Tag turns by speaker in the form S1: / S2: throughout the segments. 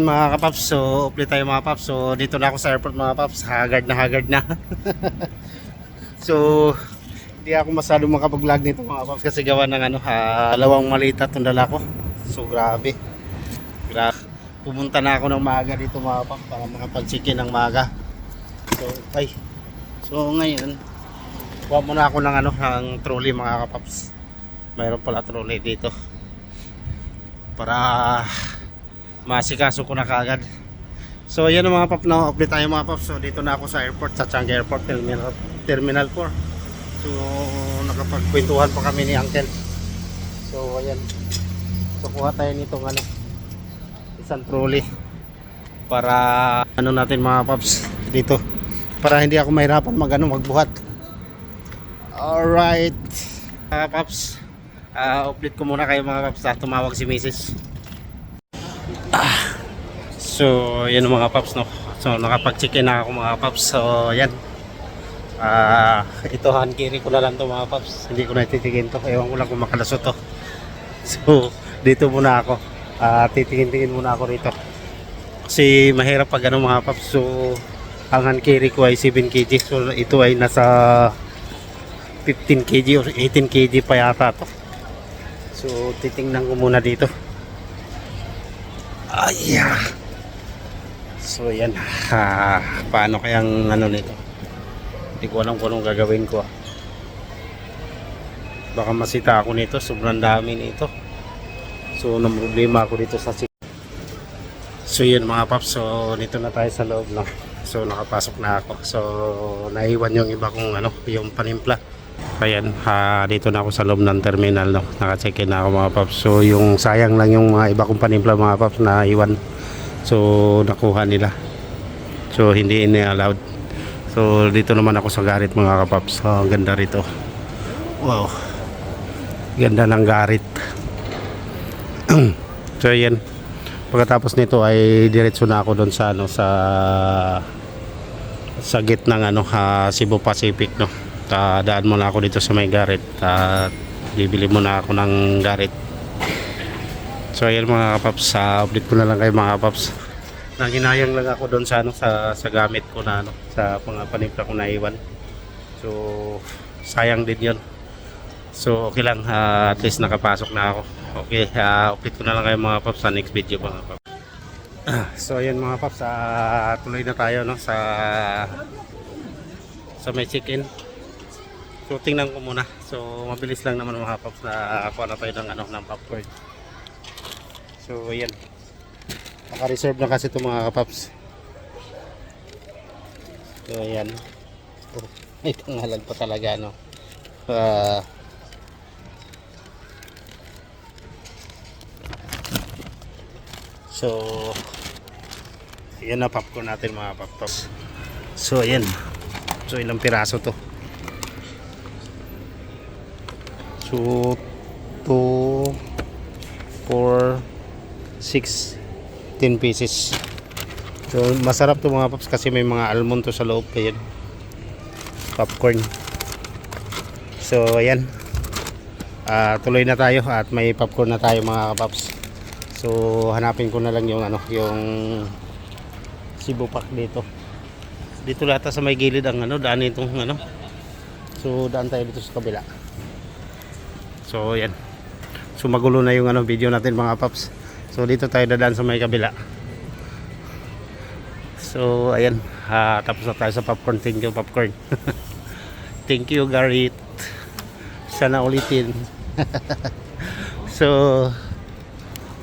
S1: mga kapaps, so ulit tayo mga paps. So dito na ako sa airport mga paps, haggard na so hindi ako masyadong makapag-vlog nito mga paps kasi gawa ng dalawang malita itong dala ko. So grabe, pumunta na ako ng maaga dito mga paps para makapag-check-in ng maaga. So ngayon kuha muna ako ng ng trolley mga kapaps. Mayroon pala trolley dito para masikaso ko na kagad. So yan mga pap, na update tayo mga pap. So dito na ako sa airport, sa Changi Airport Terminal 4. So nakapagkwentuhan pa kami ni Uncle. So ayan, so kuha tayo nitong isang trolley para natin mga paps dito, para hindi ako mahirapan magbuhat. Alright mga paps, update ko muna kayo mga paps. Tumawag si Mrs. So yan mga paps, no. So nakapag-check-in na ako mga paps. So yan, ito hand carry ko na lang to mga paps. Hindi ko na titigin to, ewan ko lang kung makalasot to. So dito muna ako, titingin muna ako rito kasi mahirap pag mga paps. So ang hand carry ko ay 7 kg. So ito ay nasa 15 kg or 18 kg pa yata to. So titingnan ko muna dito. So yan, paano kayang nito? Hindi ko alam kung anong gagawin ko. Baka masita ako nito, sobrang dami nito. So problema ako dito sa So yan mga paps, so dito na tayo sa loob, no? So nakapasok na ako. So naiwan yung iba kong yung panimpla. Ayan, dito na ako sa loob ng terminal, no? Naka-check-in na ako mga paps. So yung sayang lang yung mga iba kong panimpla mga paps na iwan. So nakuha nila, so hindi ini-allowed. So dito naman ako sa Garit mga kapaps. Ang ganda rito, wow, ganda ng Garit. So yan, pagkatapos nito ay diretso na ako doon sa sa gate ng Cebu Pacific, no. Daan muna ako dito sa may Garit at bibili muna ako ng Garit. So ayan mga kapaps, update ko na lang kayo mga kapaps. Nanginayang lang ako doon sa sa gamit ko na sa mga panimpla ko naiwan. So sayang din 'yon. So okay lang, at least nakapasok na ako. Okay, update ko na lang kayo mga kapaps sa next video mga kapaps. So ayan mga kapaps, tuloy na tayo, no, sa may check-in. So tingnan ko muna. So mabilis lang naman mga kapaps, na ako na tayo ng popcorn. So ayan, naka-reserve na kasi ito mga kapaps. So ayan, may pangalan pa talaga, no. So ayan na popcorn natin mga kapaps. So ayan, so ilang piraso to? So 2, 4, 6, 10 pieces. So masarap to mga paps kasi may mga almond to sa loob. Ayan, popcorn. So ayan, tuloy na tayo at may popcorn na tayo mga kapaps. So hanapin ko na lang yung yung Cebu Pack dito. Dito lahat sa may gilid ang daan itong So daan tayo dito sa kabila. So ayan, so magulo na yung video natin mga paps. So dito tayo dadaan sa may kabila. So ayan, tapos na tayo sa popcorn. Thank you popcorn. Thank you Garit, sana ulitin. So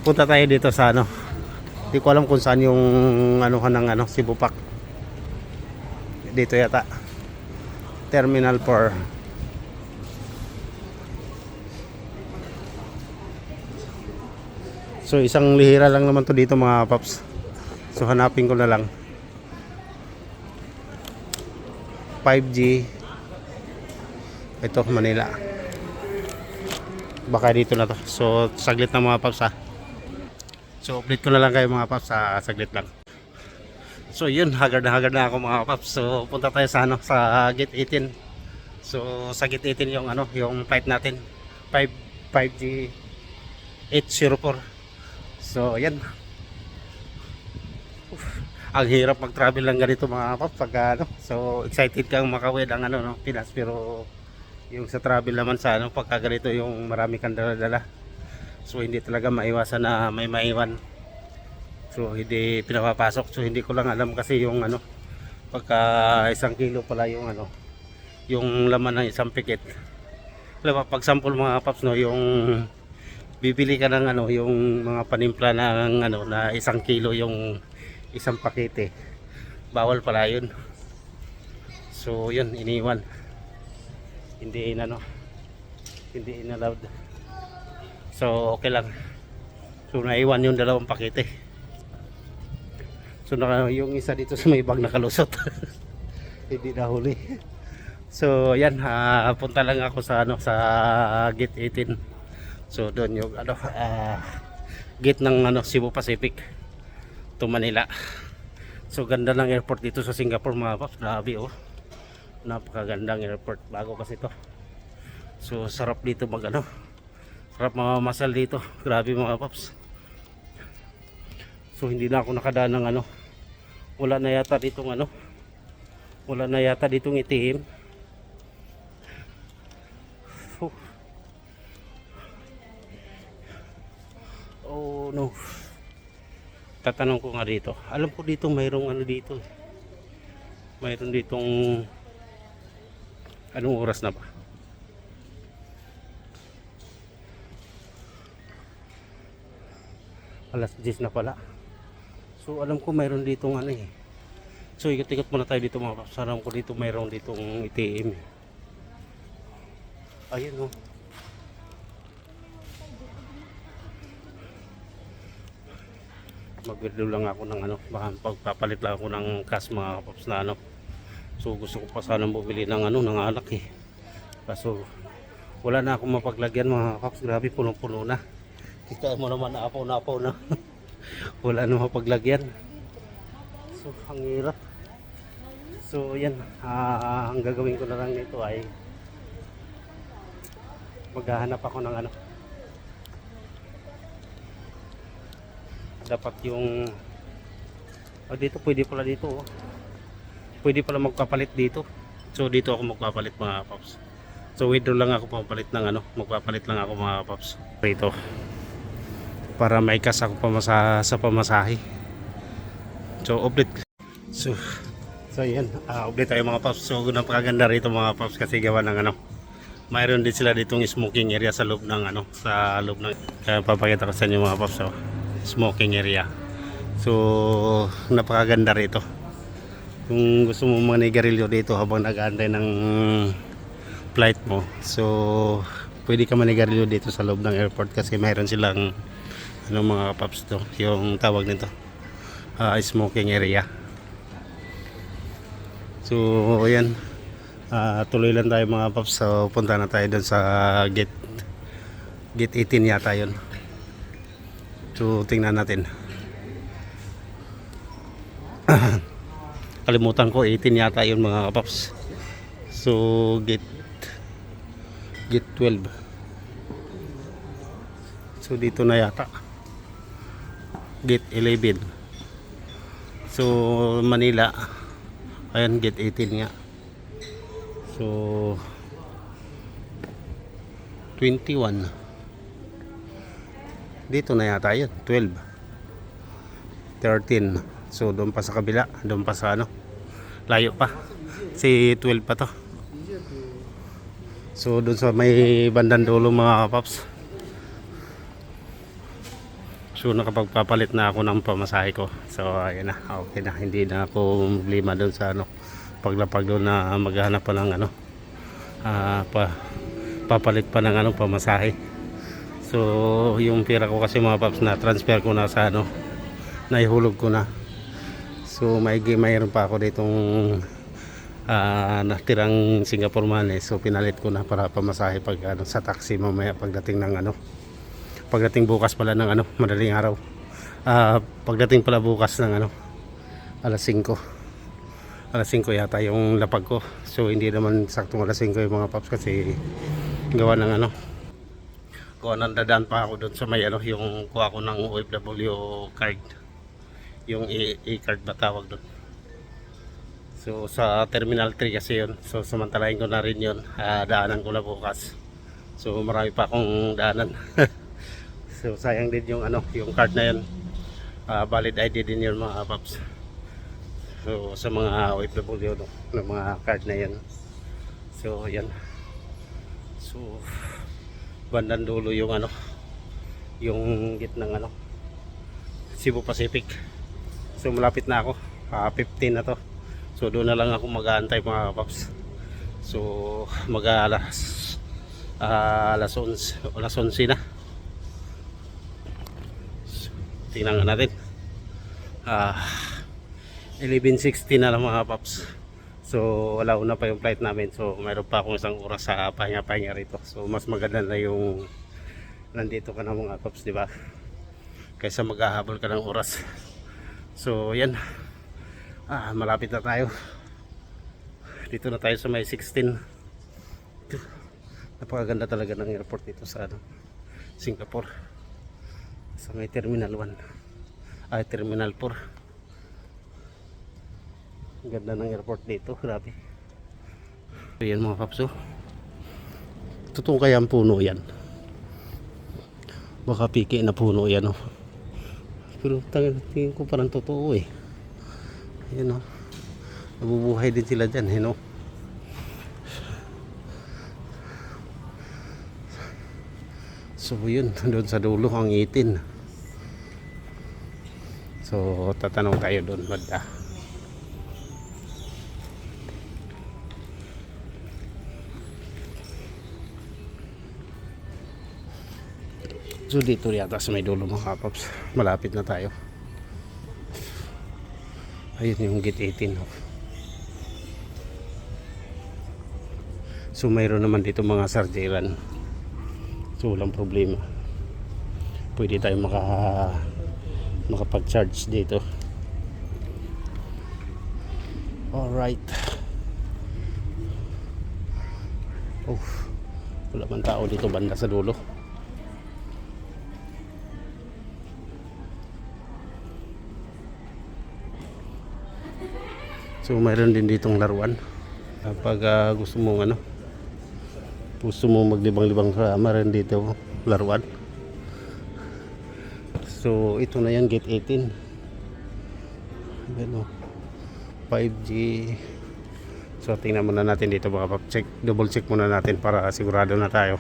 S1: punta tayo dito sa hindi ko alam kung saan yung ng Cebu Pack. Dito yata, Terminal 4. So isang lihira lang naman to dito mga paps. So hanapin ko na lang 5G. Ito Manila, baka dito na to. So saglit na mga paps, So update ko na lang kayo mga paps, saglit lang. So yun, haggard na ako mga paps. So punta tayo sa sa gate 18. So sa gate 18 yung yung flight natin, 5G 804. So ayan, ang hirap mag-travel lang ganito mga paps pag ano. So excited kang makawid ang ano no, Pinas, pero yung sa travel naman sa ano pagka ganito yung marami kang dala-dala. So hindi talaga maiwasan na may maiwan. So hindi pinapapasok. So hindi ko lang alam kasi yung ano pagka 1 kilo pala yung ano yung laman ng isang pikit. Alam mo, pag sample mga paps no, yung bibili ka ng ano yung mga panimpla ng ano na 1 kilo yung isang pakete, bawal pala yun. So yun, iniwan, hindi inano, hindi inallowed. So okay lang. So naiwan yung 2 pakete. So yung isa dito sa may bag nakalusot. Hindi nahuli. So yan, punta lang ako sa ano sa gate 18. So doon yung ano gate ng ano Cebu Pacific to Manila. So ganda ng airport dito sa Singapore mga paps, grabe oh. Napakagandang airport, bago kasi to. So sarap dito mag ano, sarap mamamasal dito, grabe mga paps. So hindi na ako nakadaan ng ano, wala na yata ditong ano, wala na yata ditong itim. Oh no, tatanong ko nga dito, alam ko dito mayroong ano dito, mayroon ditong anong oras na ba, alas 10 na pala. So alam ko mayroon ditong ano eh. So ikot-ikot muna tayo dito mga paps. Alam ko dito mayroon ditong ATM. Ayun oh. Mag-withdraw lang ako ng ano, baka pagpapalit lang ako ng cash mga paps na ano. So gusto ko pa sana bumili ng ano, ng alak eh. Kaso wala na akong mapaglagyan mga paps, grabe punong-puno na. Kita mo naman naapaw na. Wala na mapaglagyan. So ang hirap. So yan, ang gagawin ko na lang nito ay maghahanap ako ng ano, dapat yung dito pwede pala dito oh. Pwede pala magpapalit dito. So dito ako magpapalit mga paps. So withdraw lang ako, papalit ng ano, magpapalit lang ako mga paps dito para may kas ako sa pamasahe. So oblit. So yan, oblit tayo mga paps. So napakaganda rito mga paps kasi gawa ng ano, mayroon din sila ditong smoking area sa loob ng ano, sa loob ng, kaya papakita ko sa inyo mga paps. So smoking area. So napakaganda rito. Kung gusto mo manigarilyo dito habang nag-aantay ng flight mo, so pwede ka manigarilyo dito sa loob ng airport kasi mayroon silang ano mga paps to, yung tawag nito smoking area. So ayan, tuloy lang tayo mga paps. So punta na tayo dun sa gate 18 yata yun. So tingnan natin. Kalimutan ko, 18 yata yun mga kapaps. So gate 12. So dito na yata gate 11. So Manila, ayan gate 18 nga. So 21 dito na yata yun, 12, 13. So doon pa sa kabila, doon pa sa ano, layo pa, si 12 pa to. So doon sa may bandang dulo mga kapaps. So nakapagpapalit na ako ng pamasahe ko. So ayun na, okay na, hindi na ako problema doon sa ano, paglapag doon na maghanap pa ng ano, papalit pa ng ano, pamasahe. So yung pera ko kasi mga paps na transfer ko na sa ano, naihulog ko na. So mayroon pa ako ditong natirang Singapore money. So pinalit ko na para pamasahe pag ano, sa taxi mamaya pagdating ng ano, pagdating bukas pala ng ano, madaling araw. Pagdating pala bukas ng ano, alas 5 yata yung lapag ko. So hindi naman saktong alas 5 yung mga paps kasi gawa ng ano, gawa ng dadaan pa ako doon sa may ano, yung kuha ko ng OFW card, yung e-card ba tawag doon. So sa Terminal 3 kasi yun. So samantalahin ko na rin yun. Daanan ko na bukas. So marami pa akong daanan. So sayang din yung ano, yung card na yun. Valid ID din yun mga paps. So sa mga OFW no, ng mga card na yan. So yan. So bandang dulo yung ano, yung gitnang ano, Cebu Pacific. So malapit na ako. 15 na to. So doon na lang ako mag-aantay mga paps. So alas 11 na. So, tingnan natin. 11:60 na lang mga paps. So wala una pa yung flight namin. So mayroon pa akong isang oras sa pahinga-pahinga rito. So mas maganda na yung nandito ka na mga paps, di ba? Kaysa maghahabol ka ng oras. So yan. Malapit na tayo. Dito na tayo sa may 16. Napakaganda talaga ng airport dito sa ano, Singapore. Sa may Terminal 1. Terminal 4. Ganda ng airport dito, grabe. So yan mga paps, totoo kaya ang puno yan? Baka piki na puno yan, oh. Pero tingin ko parang totoo eh. Yan, oh. Nabubuhay din sila dyan, you know? So yun, doon sa dulo ang 18. So tatanong tayo doon banda. So dito yata sa may dulo mga paps. Malapit na tayo. Ayun yung gate 18. So mayroon naman dito mga sardiran. So walang problema. Pwede tayo makapag-charge dito. Alright. Oh, wala man tao dito banda sa dulo. So mayroon din ditong laruan. Kapag gusto mong ano, gusto mong maglibang-libang sa mayroon dito laruan. So ito na yan, gate 18. Ano, 5G. So tingnan muna natin dito mga pap, check, double check muna natin para sigurado na tayo.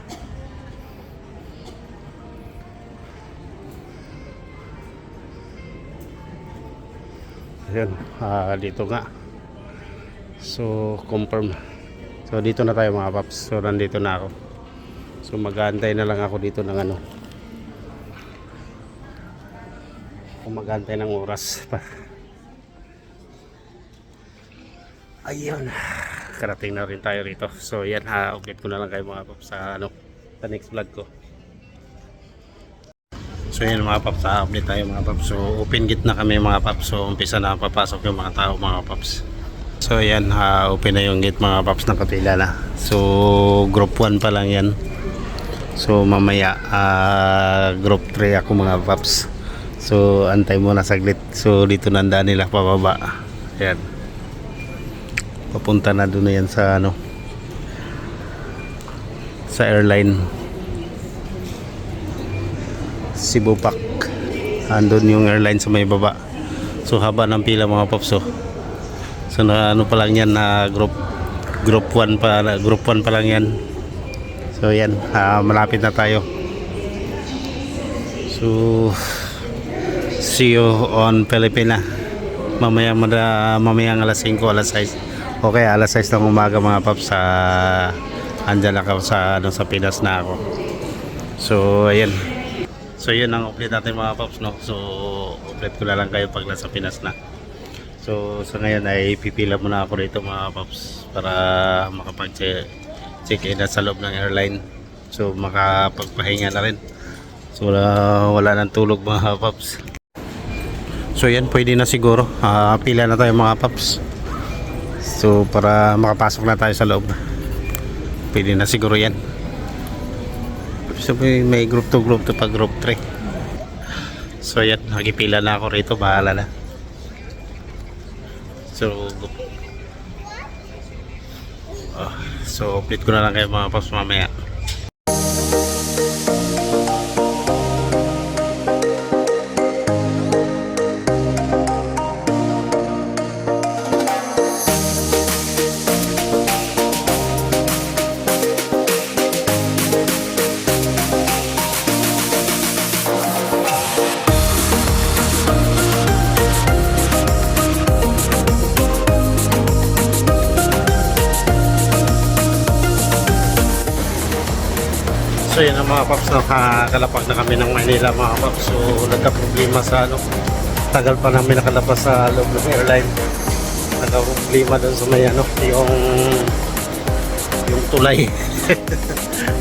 S1: Ayan, dito nga. So confirm. So dito na tayo mga paps. So nandito na ako. So mag-aantay na lang ako dito ng ano, mag-aantay ng oras pa. Ayun, karating na rin tayo rito. So yan, update ko na lang kayo mga paps sa ano, sa next vlog ko. So yan mga paps, update tayo mga paps. So open gate na kami mga paps. So umpisa na papasok yung mga tao mga paps. So yan, open na yung gate mga paps, nakapila na. So group 1 pa lang yan. So mamaya group 3 ako mga paps. So antay muna saglit. So dito nandaan nila pababa. Yan. Papunta na doon na yan sa ano, sa airline Cebu Pac. Andun yung airline sa may baba. So haba ng pila mga paps. So na ano pa lang yan, na group 1 pa, group 1 pa lang yan. So yan, malapit na tayo. So see you on Pilipina. Mamayang alas 5, alas 6. Okay, alas 6 ng umaga mga paps, andyan ako sa ano, sa Pinas na ako. So ayan. So yun ang update natin mga paps, no. So update ko na lang kayo pag nasa Pinas na. So sa ngayon ay pipila muna ako rito mga paps para makapag-check in sa loob ng airline. So makapagpahinga na rin. So wala nang tulog mga paps. So yan, pwede na siguro. Pila na tayo mga paps. So para makapasok na tayo sa loob. Pwede na siguro yan. So may group 2 pa, group 3. So yan, nagipila na ako rito, bahala na. So, update ko na lang kayo mga paps mamaya. So yun ang mga paps, nakakalapag na kami ng Manila mga paps. So nagka-problema sa tagal pa namin nakalabas sa loob ng airline. Nagka-problema doon sa may yung tulay.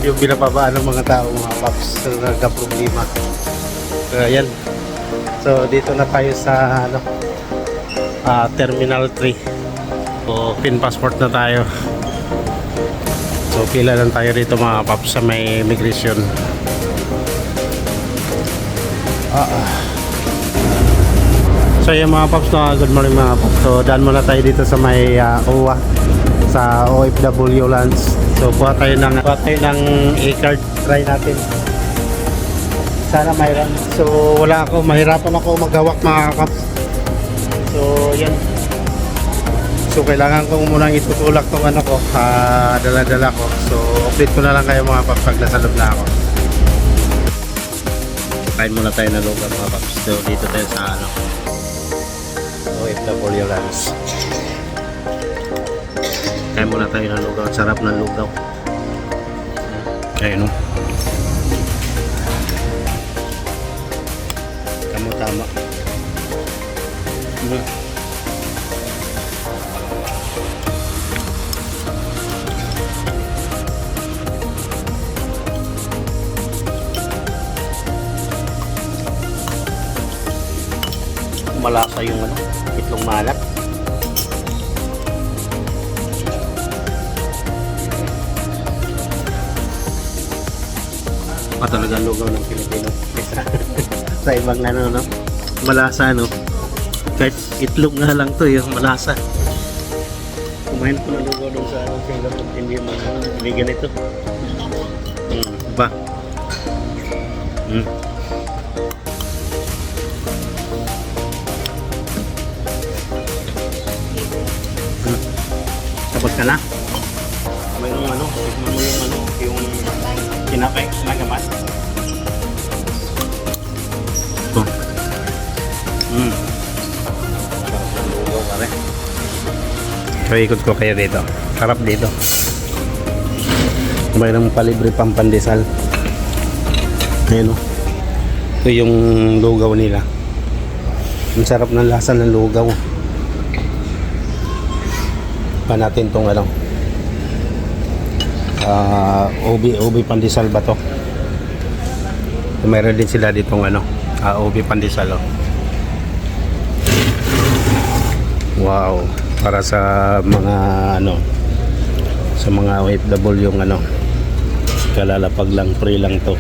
S1: Yung binababaan ng mga tao mga paps. So nagka-problema. So ayan. So dito na tayo sa Terminal 3. So pin passport na tayo. So pila lang tayo rito mga paps sa may immigration. So yung mga paps, good morning mga paps. So daan muna tayo dito sa may OWA, sa OFW Lounge. So kuha tayo ng e-card, try natin. Sana mayroon. So wala ako, mahirapan ako maghawak mga paps. So yan. So kailangan ko munang itutulak tong ko, dala-dala ko. So update ko na lang kayo mga paps pag nasa loob na ako. Kain muna tayo na lugar mga paps. So dito tayo sa OFW Lounge. Kain muna tayo ng lugaw. Sarap ng lugaw. Kaya tama. Malasa yung itlong malat. Talagang lugaw ng Pilipino. Sa ibang malasa kahit itlog nga lang to yung malasa. Kumain ko ng lugaw doon sa Singapore, hindi mo hindi ganito. Ba? Tapos ka na? Mayroong tikman mo yung tinapay, magamat. Ito. Sarap ng lugaw pare. So ikot ko kayo dito. Sarap dito. Mayroong palibre pang pandesal. Ayan ito yung lugaw nila. Ang sarap ng lasa ng lugaw. Pa natin tong ubi pandesal ba to? Mayroon din sila ditong ubi pandesal. Wow, para sa mga sa mga OFW yung kalalapag lang, free lang to.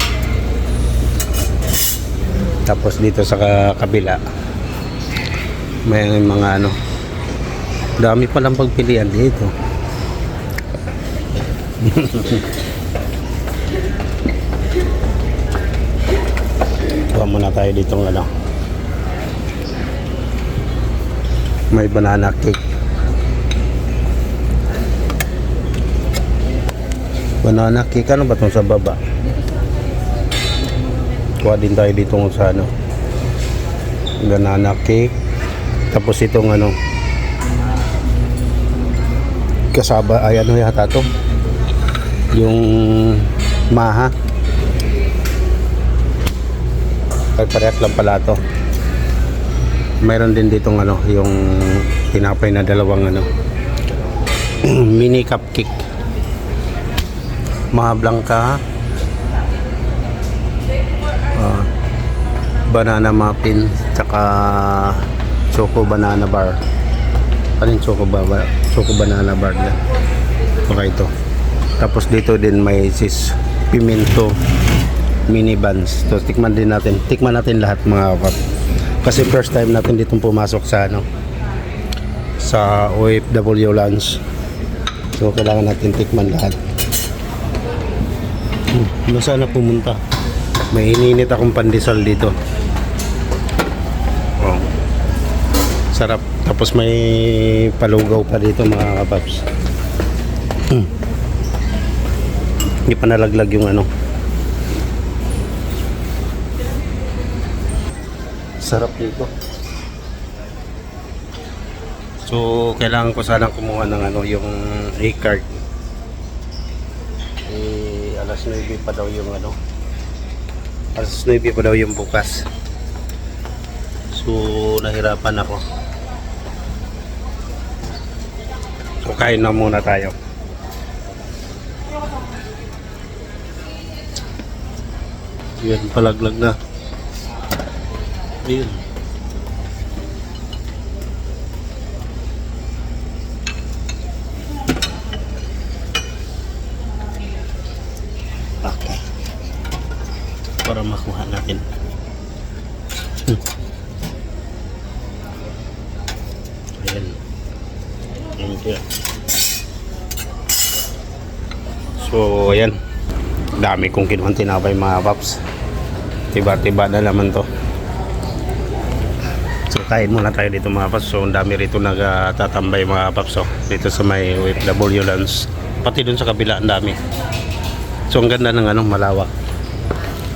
S1: Tapos dito sa kabila may mga dami palang pagpilian dito. Kuha muna tayo dito may banana cake. Banana cake, ano ba itong sa baba? Kuha din tayo dito sa banana cake. Tapos itong kasaba ay yata to, yung maha. Parehas lang pala to. Mayroon din ditong yung tinapay na dalawang mini cupcake, maha blanca, banana muffin, tsaka choco banana bar. Ano yung choco banana bar na? Okay ito. Tapos dito din may pimento mini buns. So tikman natin lahat mga kapap. Kasi first time natin ditong pumasok sa sa OFW lunch. So kailangan natin tikman lahat. Nasaan na pumunta? May ininit akong pandesal dito. Oh. Sarap. Tapos may palugaw pa dito mga kapaps. Hindi pa nalaglag yung ano. Sarap dito. So kailangan ko sanang kumuha ng ano, yung e-card. Alas 9 pa daw yung ano. Alas 9 pa daw yung bukas. So nahirapan ako. So kain na muna tayo. Yan, palaglag na. Ayun. Okay. Para makuha natin. Ayan. Thank you. So, ayan. Dami kong kinuhang tinapay mga paps. Tiba-tiba na naman to. So, kain muna tayo dito mga paps. So, ang dami rito nagtatambay mga paps. So, dito sa may OFW lands. Pati dun sa kabila, ang dami. So, ang ganda ng ano, malawak.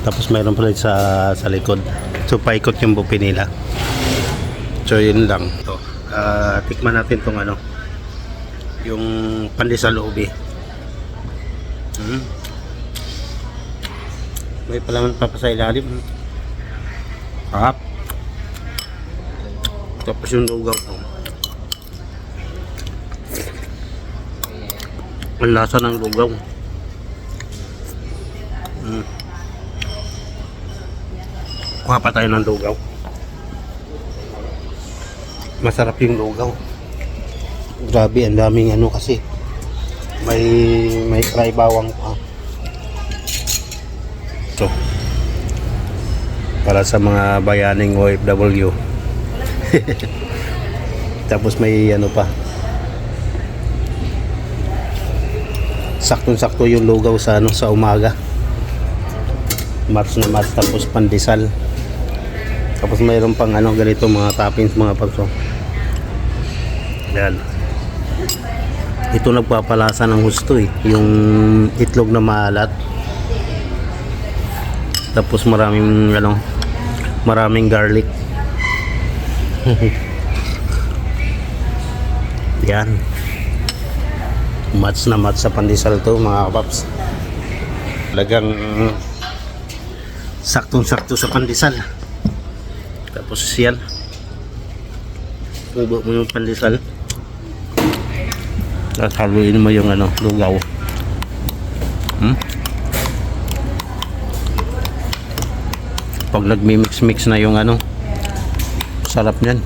S1: Tapos, mayroon pala sa likod. So, paikot yung bupi nila. So, yun lang. So, tikman natin tong ano, yung pandesal ubi. May palaman pa sa ilalim. Sarap. Tapos yung lugaw. Ang lasa ng lugaw. Kuha pa tayo ng lugaw. Masarap yung lugaw. Grabe, ang daming ano kasi. May fry bawang pa. So, para sa mga bayaning OFW. Tapos may ano pa. Saktong-sakto yung lugaw sa ano, sa umaga. Mars na mars, tapos pandesal. Tapos mayroon pang ano, ganito mga toppings mga pagso. Yan. Ito nagpapalasa ng gusto eh. Yung itlog na maalat. Tapos maraming ano, maraming garlic. Yan. Match na match sa pandesal to mga kapaps. Talagang saktong-sakto sa pandesal. Tapos yan. Ubo mo yung pandesal. Tapos haluin mo yung ano, lugaw. Pag nagmi-mix-mix na yung ano, sarap niyan.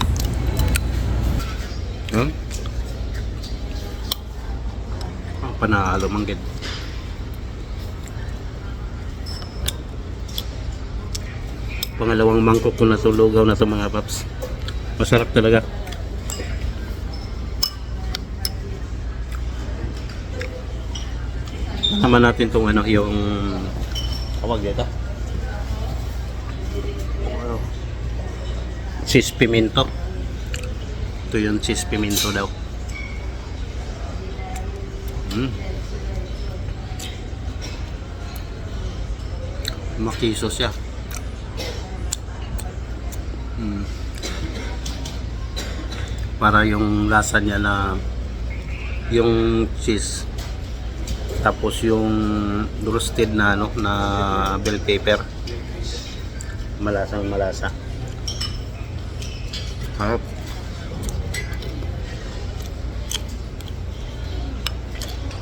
S1: Panalo manggit. Pangalawang mangkok ko na to, lugaw na to mga paps. Masarap talaga. Naman natin tong ano, yung tawag dito. Cheese pimento. Ito yung cheese pimento daw. Makiso siya. Para yung lasa niya na yung cheese. Tapos yung roasted na ano, na bell pepper. Malasang malasa. Harap.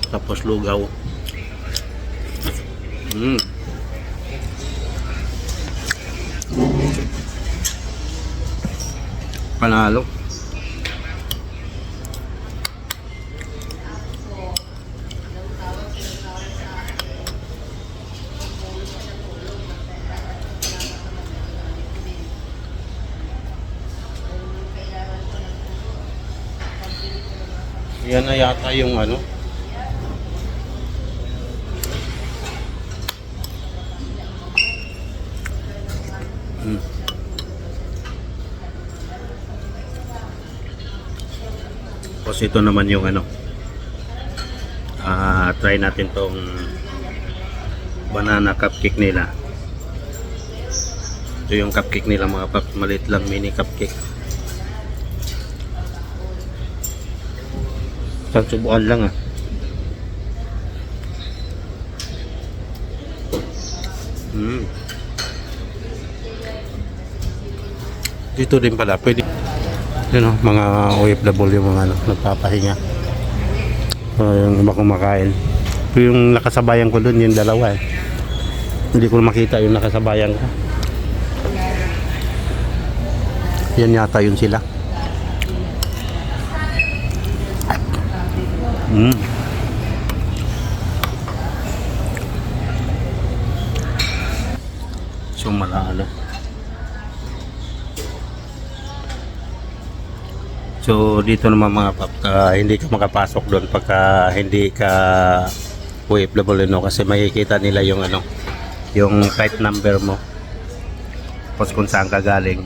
S1: Tapos lugaw. Panalo. Yan na yata yung ano. Hmm. Tapos ito naman yung ano. Try natin tong banana cupcake nila. Ito yung cupcake nila mga paps. Maliit lang, mini cupcake. Subukan lang ah. Dito din pala pwede mga OFW yung mga nagpapahinga. Yung iba kumakain. Yung nakasabayan ko doon yung dalawa eh. Hindi ko makita yung nakasabayan ko. Yan yata yun sila. So malalo. So dito naman mga pap, hindi ka makapasok doon pagka hindi ka OFW kasi makikita nila yung yung flight number mo. Tapos kung saan ka galing.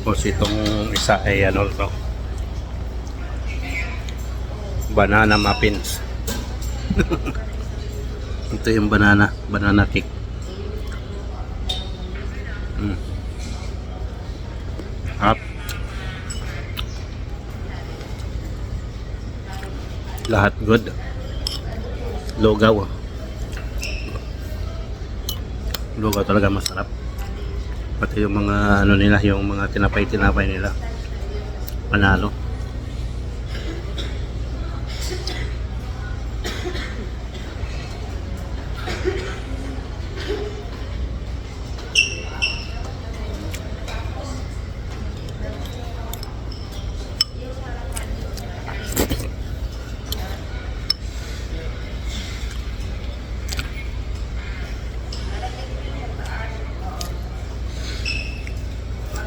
S1: Tapos itong isa ay to, banana muffins. Ito yung banana cake. Up. Lahat good. Lugaw talaga masarap. Pati yung mga nila, yung mga tinapay nila panalo.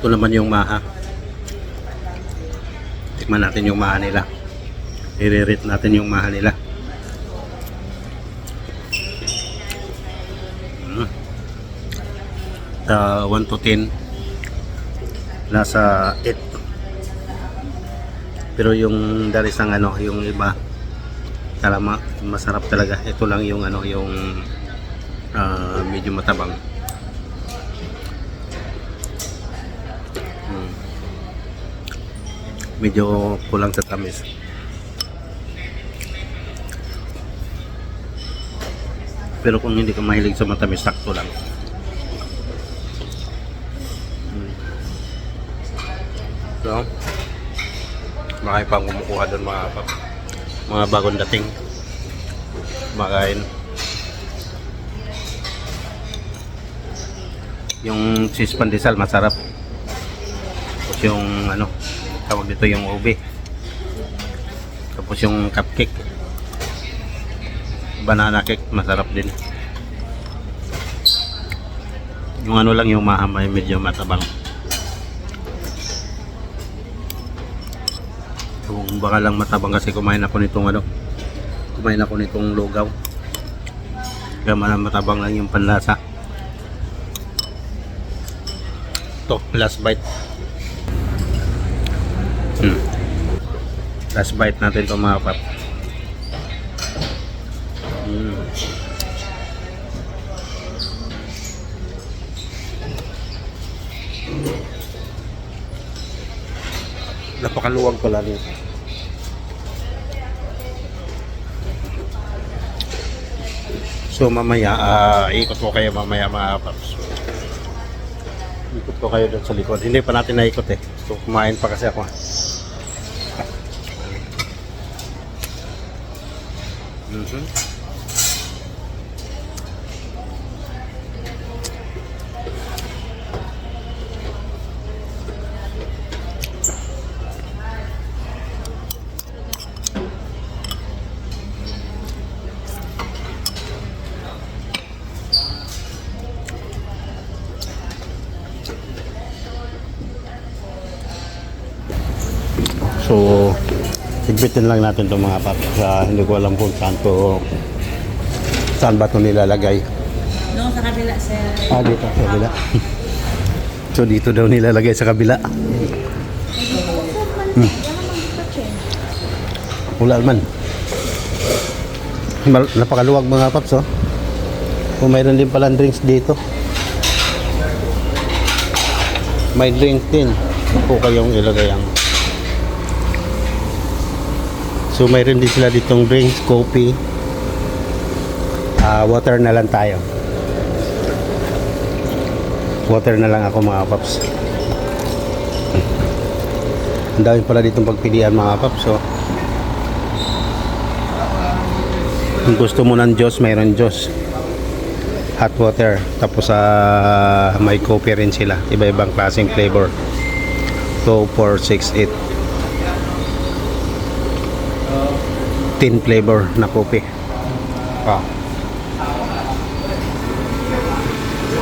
S1: Ito naman yung maha. Tikman natin yung maha nila. I-rate natin yung maha nila. Sa 1 to 10 nasa 8. Pero yung darisang yung iba kalama, masarap talaga. Ito lang yung yung medyo matabang. Medyo kulang sa tamis. Pero kung hindi ka mahilig sa matamis, sakto lang. So, makay pang kumukuha doon mga bagong dating makain. Yung cheese pandesal masarap. Tapos yung tawag dito yung ube. Tapos yung cupcake, banana cake, masarap din. Yung lang yung mahamay, medyo matabang. Kung baka lang matabang kasi kumain ako nitong lugaw. Kaya matabang lang yung panlasa. Ito, last bite. Last bite natin ito mga pap. Napakaluwag pala nito. So mamaya, ikot ko kayo mamaya mga paps. Ikot ko kayo doon sa likod. Hindi pa natin naikot eh. So kumain pa kasi ako. Mhm. So, higpitin lang natin itong mga paps. Hindi ko alam kung saan ba ito nilalagay.
S2: No, sa kabila, sir.
S1: Dito sa kabila. So, dito daw nilalagay sa kabila. Wala man. Napakaluwag mga paps, oh. Kung mayroon din palang drinks dito. May drink din. Po kayong ilagay ang. So mayroon din sila ditong drinks, coffee. Water na lang tayo. Water na lang ako mga paps. Ang dami pala ditong pagpilian mga paps, oh. Kung gusto mo ng juice, mayroon juice. Hot water. Tapos may coffee rin sila. Iba-ibang klaseng flavor. 2, 4, 6, 8. 10 flavor na coffee.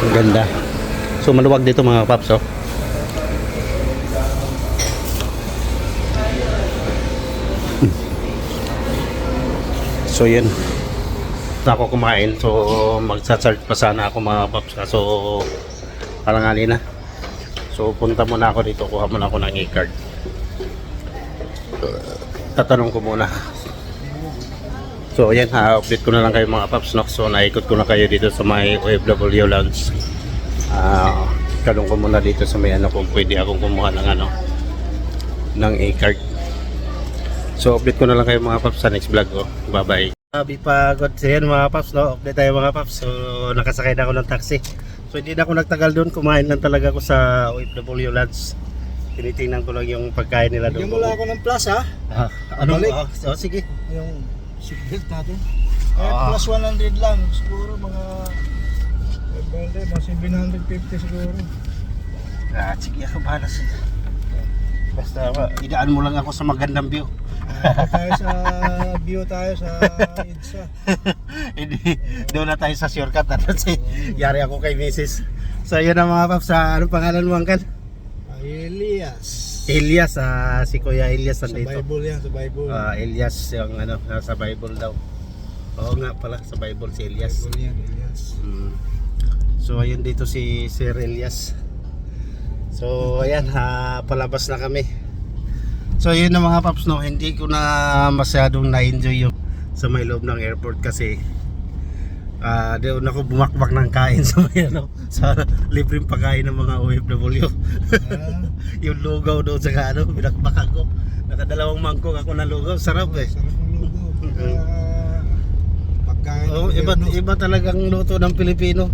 S1: Ang ganda. So maluwag dito mga paps, oh. So yun. Ako kumain, so magsa-search pa sana ako mga paps, kaso kalangali na. So punta muna ako dito, kuha muna ako ng e-card. Tatanong ko muna. So ayan, update ko na lang kayo mga paps, no? So naikot ko na kayo dito sa may OFW Lounge. Tanong ko muna dito sa may kung pwede akong kumuha ng e-card. So update ko na lang kayo mga paps sa next vlog ko. Bye bye. Sabi pagod. So yan mga paps, no? Update tayo mga paps. So nakasakay na ako ng taxi. So hindi na ako nagtagal doon. Kumain lang talaga ako sa OFW Lounge. Tinitingnan ko lang yung pagkain nila doon.
S3: Bigyan mo lang ako ng plus, ha?
S1: Ano?
S3: Balik.
S1: Sige.
S3: Yung seatbelt natin. Kahit plus 100 lang. Siguro mga 500, mga 750 siguro.
S1: Sige ako bahala sa. Basta idaan mo lang ako sa magandang view.
S3: Tayo sa view tayo sa EDSA.
S1: Hindi, doon na tayo sa shortcut. Yari ako kay Mrs. So yun na mga paps. Anong pangalan mo, Uncle?
S3: Elias.
S1: Elias, si Kuya Elias
S3: Sa
S1: nandito.
S3: Bible yan, sa Bible.
S1: Elias yung nasa Bible daw. Oo nga pala, sa Bible si Elias.
S3: Bible yan, Elias.
S1: So ayun dito si Sir Elias. So ayan, palabas na kami. So yun na mga paps, no, hindi ko na masyadong na-enjoy yung sa may loob ng airport kasi doon ako bumakbak ng kain sa may sa libreng pagkain ng mga OFW. Yung lugaw doon sa binakbakan ko. Nakadalawang mangkok ako na lugaw, sarap eh.
S3: Sarap ng lugaw. Pagkain.
S1: Iba talagang luto ng Pilipino.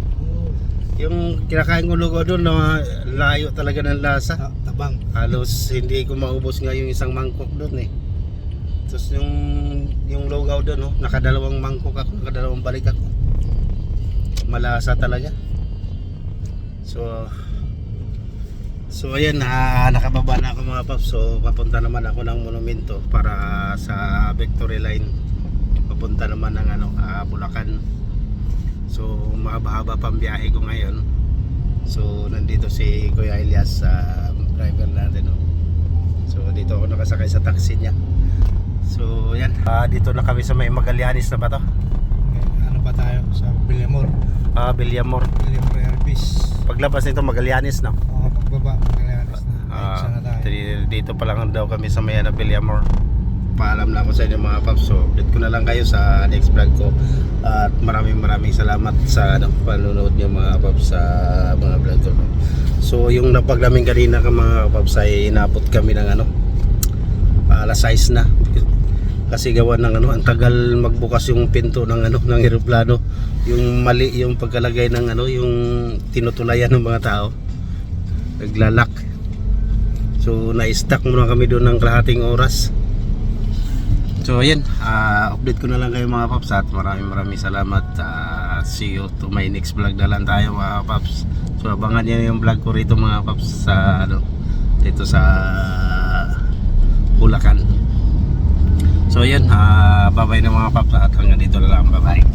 S1: Yung kinakain ko lugaw doon, layo talaga ng lasa.
S3: Tabang.
S1: Halos hindi ko maubos nga yung isang mangkok doon eh. Tapos yung lugaw doon, nakadalawang mangkok ako, nakadalawang balik ako. Malasa talaga. So ayan, nakababa na ako mga paps. So papunta naman ako ng monumento para sa Victory Line. Papunta naman ng Bulacan. So mahaba-haba pang biyahe ko ngayon. So nandito si Kuya Elias, driver natin, no? So dito ako nakasakay sa taxi niya. So yan, dito na kami sa may Magallanes na ba to?
S3: Ano pa tayo? Sa Villamor.
S1: Villamor.
S3: Villamor Airbus.
S1: Paglabas nito Magallanes, no?
S3: Pagbaba Magallanes na.
S1: Dito pa lang daw kami sa may Villamor. Paalam na ako sa inyo mga paps. So update ko na lang kayo sa next vlog ko. At maraming salamat sa panonood niyo mga paps sa mga vlog ko, no? So yung napaglamin kanina ka mga paps ay inabot kami ng alas 6 na. Kasi gawa ng ang tagal magbukas yung pinto ng ng eroplano. Yung mali yung pagkalagay ng yung tinutulayan ng mga tao. Naglalak. So na-stuck muna kami doon ng kalahating oras. So ayan, update ko na lang kayo mga paps at maraming salamat. See you to my next vlog na lang tayo mga paps. So abangan nyo yung vlog ko rito mga paps sa dito sa Bulacan. So ayan, bye bye na mga paps at hanggang dito na lang, bye bye.